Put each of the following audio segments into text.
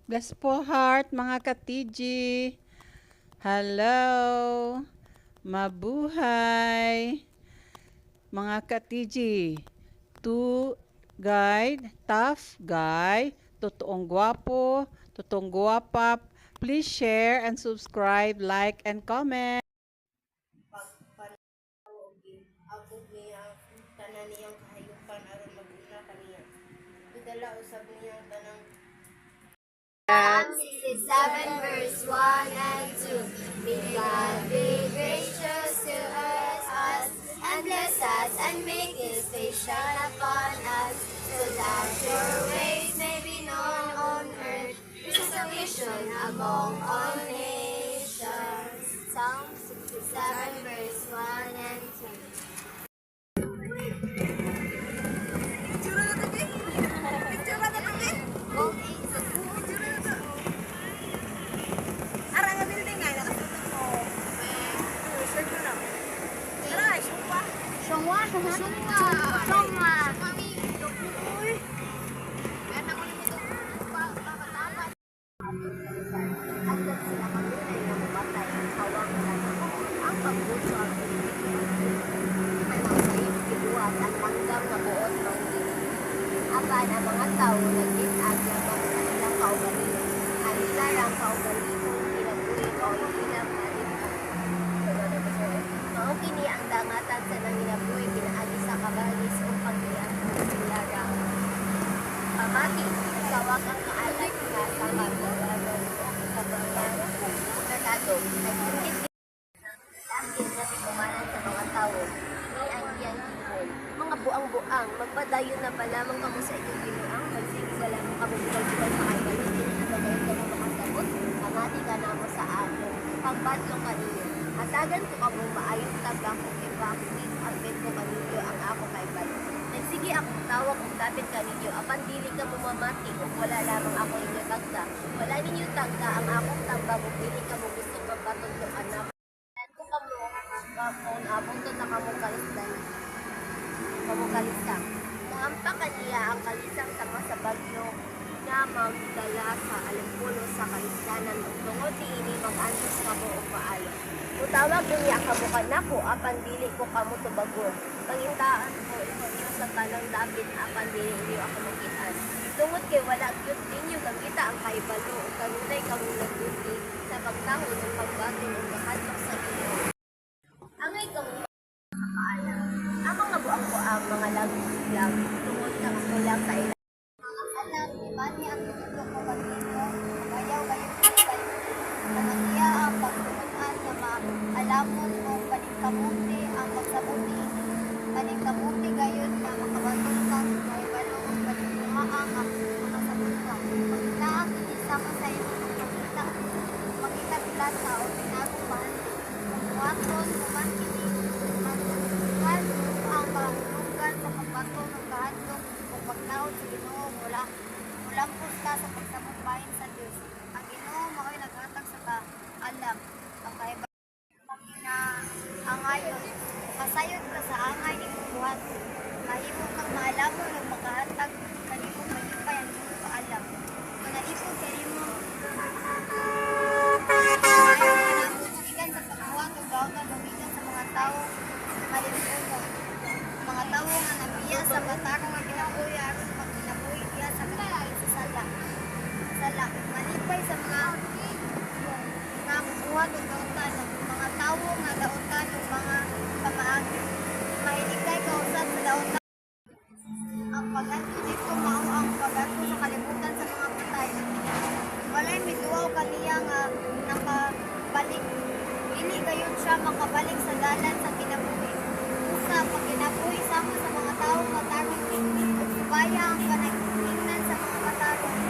Bless po heart, mga ka-TG. Hello. Mabuhay. Mga ka-TG. To guide, tough guy, totoong gwapo, totoong gwapa. Please share and subscribe, like, and comment. Abot niya tanan niyang kahayupan aron maguna kaniya. Idala usab niyang tanang Psalm 67 verse 1 and 2. May God be gracious to us and bless us and make His face shine upon us, so that your ways may be known on earth, your salvation among all nations. Psalm 67 verse 1 and 2. Hanggang sila magunay na mamatay ang hawak na ang pagbuso ang sa ibubuhat ang langgam na buot manggili. Apan ang mga tao nagkitag lamang sa ilang kaugalingon. Ang ilarang kaugalingon pinabuhin o ilang alipong. Mao kini ang dangatan sa nanginabuhi pinaagi sa kabalis o pagkiyang ilarang. Pamati, sawag ang kaalat na sa magbabagon sa merkado. Nagpunit din na pikumanan sa mga tao. Ini ang iyang ibon. Mga buang-buang, magpadayon na ba lamang kamo sa inyong binuang? Magsige ba lamang kamo bigal-bigal sa kayo galutin at magayon ka mo makasabot? Pamati ka na mo sa akin. Pagbatlong kaninyo. Hatagan ko kamo maayong tabang kung ibakit ang bed ko kaninyo ang ako kay balo. Nagsige akong tawag kung dapit kaninyo. Apan dili ka mo mamati kung wala lamang ako inyo tagda. Wala ninyo tagda ang akong tamba kung dili ka mo gusto magbatong yung anak. Ko kamo kung abong to na kamo kalisdan. Kamo kalisang. Maampa kaniya ang kalisang sama sa bagyo na magdala sa alimpulo sa kalisdanan tungod ini mag-antos kamo o paalo. Utawag niya kamo kanako apan dili ko kamo tubago. Pangintaan ko inyo sa tanang dapit apan dili niyo ako makitaan. Tungod kay wala gyud ninyo gagita ang kaibalo ug kanunay kamo nagduti sa pagtahon ug pagbaton ug kahadlok sa Ginoo. Angay kamo maalam. Ang mga buang-buang mga lag tungod sa kulang sa ilang alam, imani ang tutulog ko kanino, bayaw kayo Namatiya ang pagtulungan na maalamon o paningkamuti ang pagsabuti. Paningkamuti gayon na makabatol ka, may balong paningkumaang ang makasabot ka. Pagkitaang inisama sa iyo, makita plata o pinagupan, kumuhaton, kumankini, magkuhan ang kahulugan sa pagbato ng kahadlok o paglaod sa Ginoo mula mulampos ka sa pagsabot bahin sa Diyos. Ang Ginoo mao'y naghatag sa kaalam, ang kaiba na angayon. Kasayod ka sa angay ni buhat. Mahimo kang maalamon ng makahatag kanimo malipay ang iyong kaalam. Kung naipon sa imo ikan sa pagbuhat o gawagan mamigan sa mga tao malimpuno. Mga tao nga nabiya sa batarong nga kinabuhi aron sa pagkinabuhi diya sa kanilang sa sala. Malipay sa mga buhat o gautan ng mga tao nga gautan o mga pamaagi. Mahiligay kausap sa dautan. Ang pag-anto dito mao ang pag-anto sa kalibutan sa mga patay. Walay mituaw kaniya nga nakabalik. Dili gayon siya makabalik sa dalan sa kinabuhi. Sa pagkinabuhi sama sa mga tao matarong ug subaya ang panagtingnan sa mga matarong.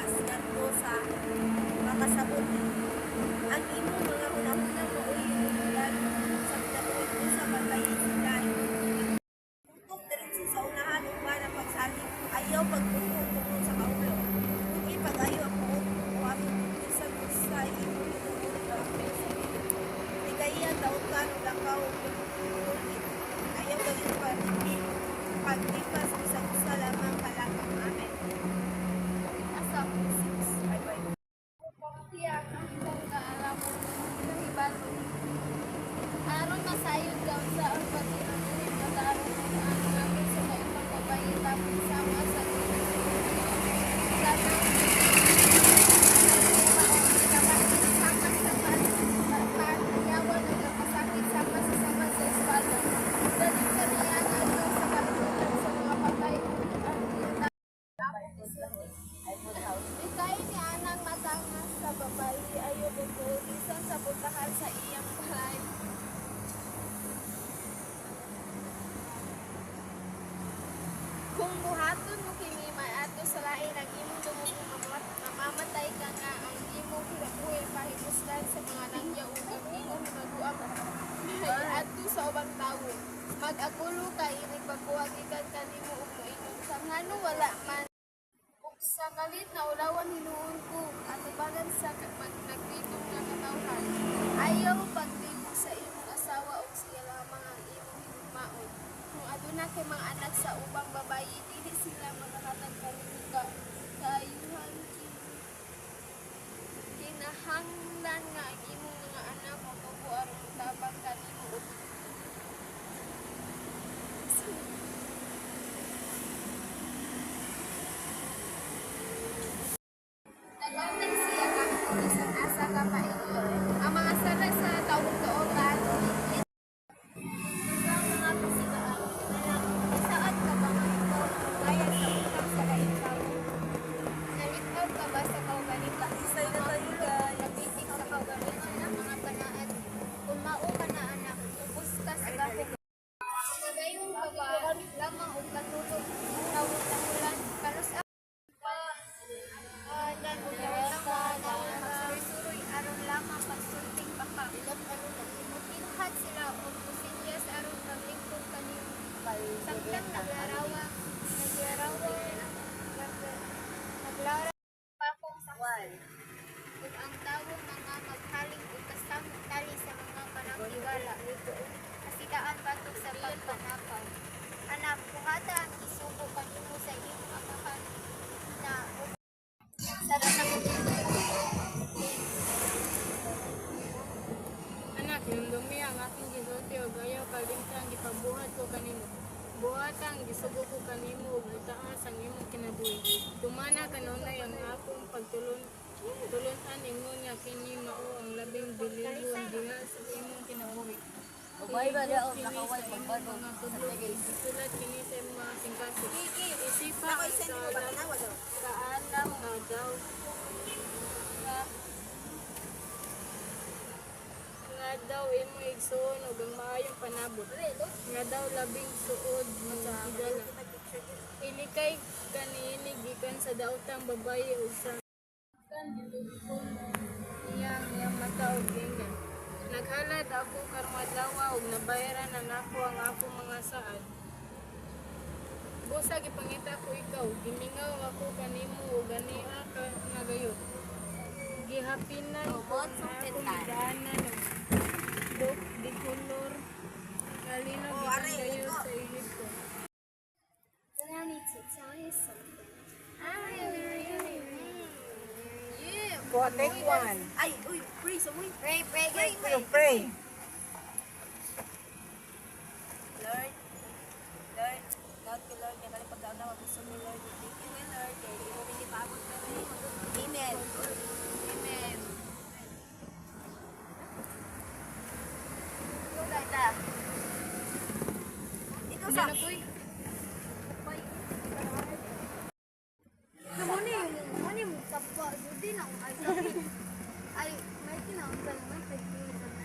lunas ngadto sa makasabot ang imong mga hunahunang mauyon sa pinabuhi ko sa pagkaisilan. Tutok diretso sa unahan ug para pagsalig ayaw pagtutok sa kaulo. Ug ipag-ayo ang buot o aming sa kusay imong ligaya taon-kan ug lakaw ulit. Ayaw gayon paglipas bisag usa lamang kalakang amen. Asa 6 bye. Pagtiyak ang imong kaalaman ng hibalo. Aron masayod ka sa ang pag-inulit pag-aaron ng ang namin sa mga pagbabayita sama sa Ikay ni anang matangas sa babae ayo bugod isang sa puntahan sa iyang balay. Kung buhaton mo kini may ato sa lain ang imong dumugong mamamatay ka nga ang imong kinabuhi pahibuslan sa mga langyaw ug ang imong himaguang ato sa ubang tawo. Mag-agulo ka inig pagbuhat ikan kanimo ug moingon sa ngano wala man sa kalit na ulawan hinuon ko at ubagan sa nagtitong nga katawhan. Ayaw pagtibok sa imong asawa o siya lamang ang imong hinugmaon. Kung aduna kay mga anak sa ubang babayi, dili sila makahatag kanimo kaayuhan kinahanglan nga ang imong mga anak matubo aron tabang kanimo. Naglatag siya kang isang asa ka painyo. Ang mga sala sa tawag doon ato ang mga kasigaan. Saan ka ba nga ito? Bayan sa utang sa lain tao. Nalitaw ka ba sa kaugalita? Isay na tayo guys. Napitik sa kaugalita ng mga panaat. Kung mao ka na anak, ubus ka sa gahong. Nagayon ka ba? Lamang o katulog. Tawag sa ulan. Kalos suruy aron lamang pagsulting baka magkinuhat sila o kusinyas aron paglingkod kanimo samtang naglarawa pakong sa wal ug ang tawong mga maghaling ug kasamot tali sa mga panangigala kasidaan batok sa pagpanakaw anak buhata ang isugo kanimo sa imong amahan na sarap na Anak, yung dumi ang aking gisulti o gayaw kalimtang gipabuhat ko kanimo. Buhatang gisugo ko kanimo ug itaas ang imong kinabuhi. Tumana kanunay ang akong pagtulunan ingon nga kini mao ang labing bililon diha sa imong kinabuhi. Ubay ba daw Kini nakawal sa imong pagbado mga sa tudlo. tagay. Isulat kini sa imong mga singkasig. Isipa Ako ang isa ni mo ba na wala? kaalam nga daw nga daw imo igsuon og ang maayong panabot nga daw labing suod mo higala ilikay kaniini gikan sa daotang babaye ug sa kan iyang mata og gingan naghalad ako karong adlaw ug nabayaran na nako ang akong mga saad busa gipangita ko ikaw gimingaw ako kanimo ug ganiha ka nagayon gihapinan ko Ubod sa akong pintan. daanan dok di color kalino gikandayo sa ilit ko Then I need to tell you something. I really. Yeah. Go, take one. Ay, uy, pray, so uy. Pray, You pray. Lord, God ko Lord, nga kali pagkaon na gusto mo Lord. Thank you, Lord. Kaya hindi mo pinipabot kami. Amen. Amen. Ikaw, Gata. Ikaw sa... Muni mo kapwa, hindi na akong ay, may tinawag may pagkikinig na.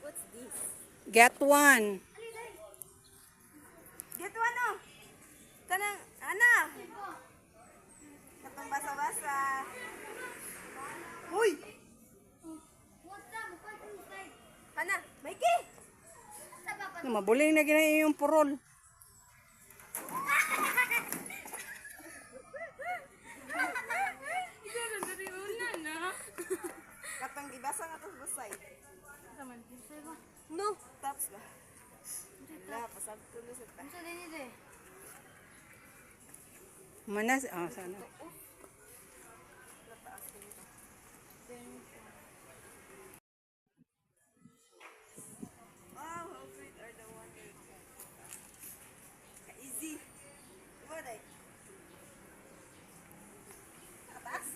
What's this? Get one. Get one oh. Kanang, ana. Katong basa-basa. Uy! Kana, Mikey! Mabuling na gina yung purol. Katong gibasa nga tos basay. No. Taps ba? Wala, pasabtulo sa ta. Manas, sana. Oh, how sweet are the wonders. Easy. Diba, day? Tatas?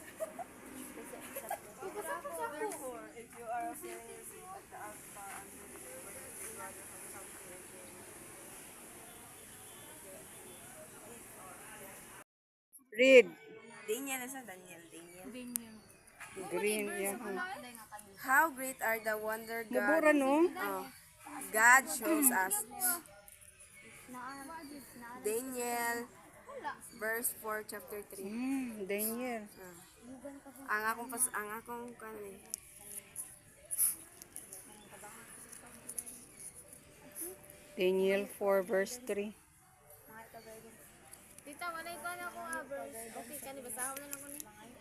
Therefore, if you are feeling your seat at the altar and you rather have something again. Read. Daniel, nasa Daniel? Daniel. Green, yeah. How great are the wonder Mabura, no? God shows us. Daniel, verse 4, chapter 3. Daniel. Ang akong kanin. Daniel 4 verse 3. Tita, walay ko na ako verse. Okay, kani basahon na ako ni.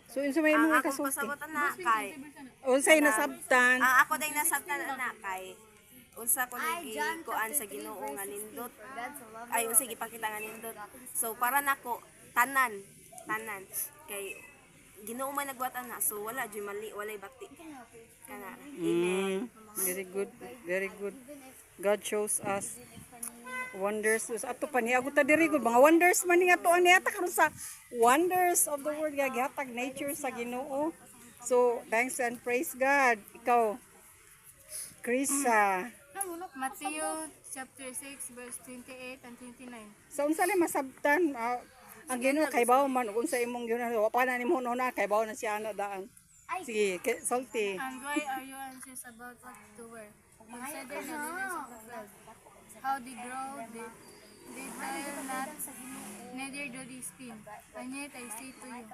So, yun sa may Ang mga akong kasulti. pasabotan na kay. Unsay nasabtan. Ang ako day nasabtan na kay. Unsa ko nang kuan sa Ginoo nga nindot. Ay unsa gipakita nga nindot. So para nako tanan kay Ginoo man nagwatan na so wala jud mali walay bati. Kana. Amen. Very good. Very good. God shows us wonders. Ato pa niya ta diri good mga wonders man ni ato ani ata karon sa wonders of the world gihatag nature sa Ginoo. So thanks and praise God. Ikaw Krisa. Matthew chapter 6 verse 28 and 29. Sa unsa ni masabtan ang Ginoo kay bawo man ug unsa imong Ginoo wa pa na nimo na kay bawo na siya ana daan. Sige, salty. And why are you anxious about what to wear? Consider the lilies of the field. How they grow, they toil not, neither do they spin. And yet I say to you,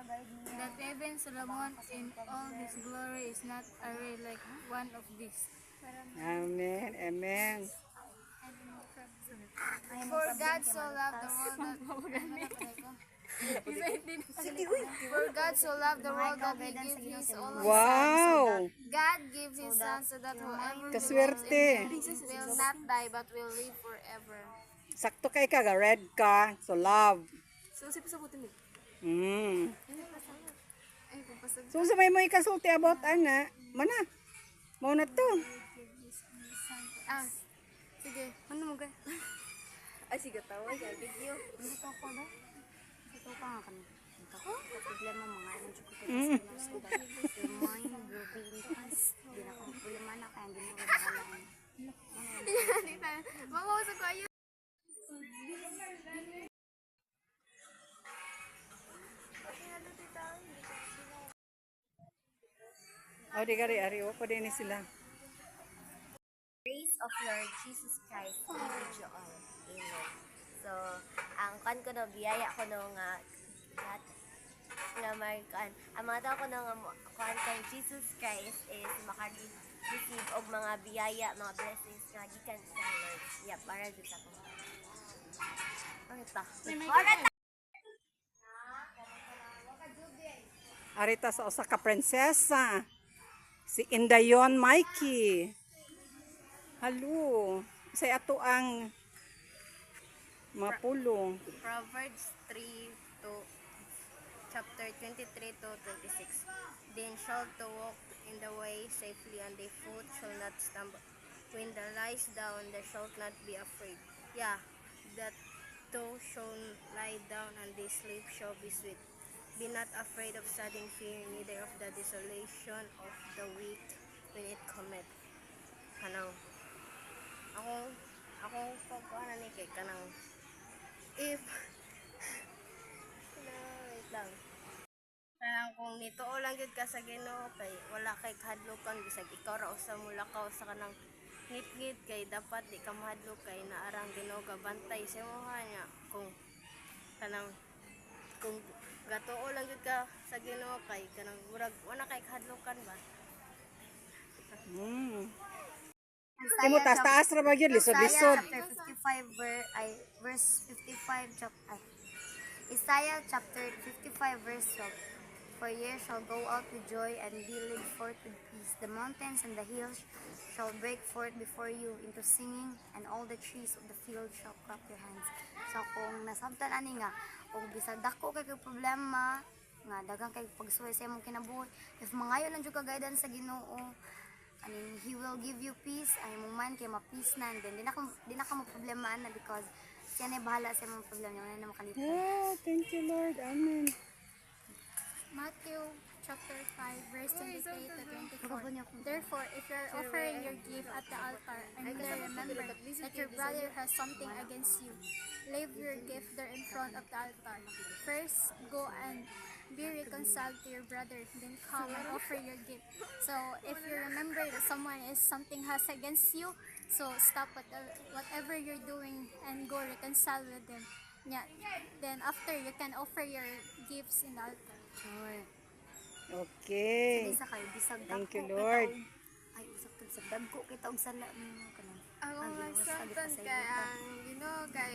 that even Solomon in all his glory is not arrayed like one of these. Amen. Amen. For God so loved the world that For God so loved the world that He gave His only Son. Wow. God gives His Son so that whoever Kaswerte. believes in Him will not die but will live forever. Sakto kay ka ga red ka. So love. So si pasabotin mo. So sa may mo ikasulti about ana, mana. Mao na to. Ah, sige. Ano mo ga? Ay sige tawa kay video. Dito ko ba? Dito ka nga kami. Dito ko. Problema mga ano ko ko Mm. sa school. Mind grouping us. Di na ko problema na kaya hindi mo bahala. Mamausap ko ayun. O di gari ari o pa din ni sila. Grace of Lord Jesus Christ be with you all. Amen. So, ang kan ko no, biyaya ko no nga American. Ang mga tao ko no nga kan kay Jesus Christ is maka-receive og mga biyaya, mga blessings nga gikan sa Lord. Yeah, para dito ako. Ano ta? Arita sa usa ka prinsesa. Si Indayon Mikey. Hello. Say ato ang mga pulong. Proverbs 3 to chapter 23 to 26. Then shall to walk in the way safely, and the foot shall not stumble. When thou lies down, thou shalt not be afraid. Yeah, that thou shalt lie down, and the sleep shall be sweet. Be not afraid of sudden fear, neither of the desolation of the wicked when it cometh. Kanang akong pagkuhanan ni kay kanang if wait lang. Kanang kung nituo lang gid ka sa Ginoo kay wala kay kahadlokan bisag ikaw ra usa mo lakaw sa kanang ngit-ngit kay dapat di ka mahadlok kay naarang Ginoo gabantay sa imong niya kung gatuo lang gid ka sa Ginoo kay kanang murag wala kay kahadlokan ba. Imo taas ra ba gyud lisod-lisod. Chapter 55 verse 55 Isaiah chapter 55 verse 12. For ye shall go out with joy and be led forth with peace. The mountains and the hills shall break forth before you into singing, and all the trees of the field shall clap their hands. So kung nasabtan ani nga, kung bisag dako kay problema, nga dagang kay pagsuway sa imong kinabuhi, if mangayo lang jud ka guidance sa Ginoo, I mean, He will give you peace, ay mong mind kay ma-peace na, and then di na ka mo problemahan na because siya na bahala sa imong problema, wala na makalimutan. Yeah, thank you Lord. Amen. Matthew chapter 5 verse 28 to 24. Therefore, if you are offering your gift at the altar and there remember that your brother has something against you, leave your gift there in front of the altar. First, go and be reconciled to your brother, then come and offer your gift. So, if you remember that someone is something has against you, so stop whatever you're doing and go reconcile with them. Yeah. Then after, you can offer your gifts in the altar. Okay. Isa kay bisag Thank you, dako Lord. kita og- ay usap tag sa dagko kita og sala kanang Ako Ang magsabtan Ginoo, sabi pa sa kay iyo. ang kay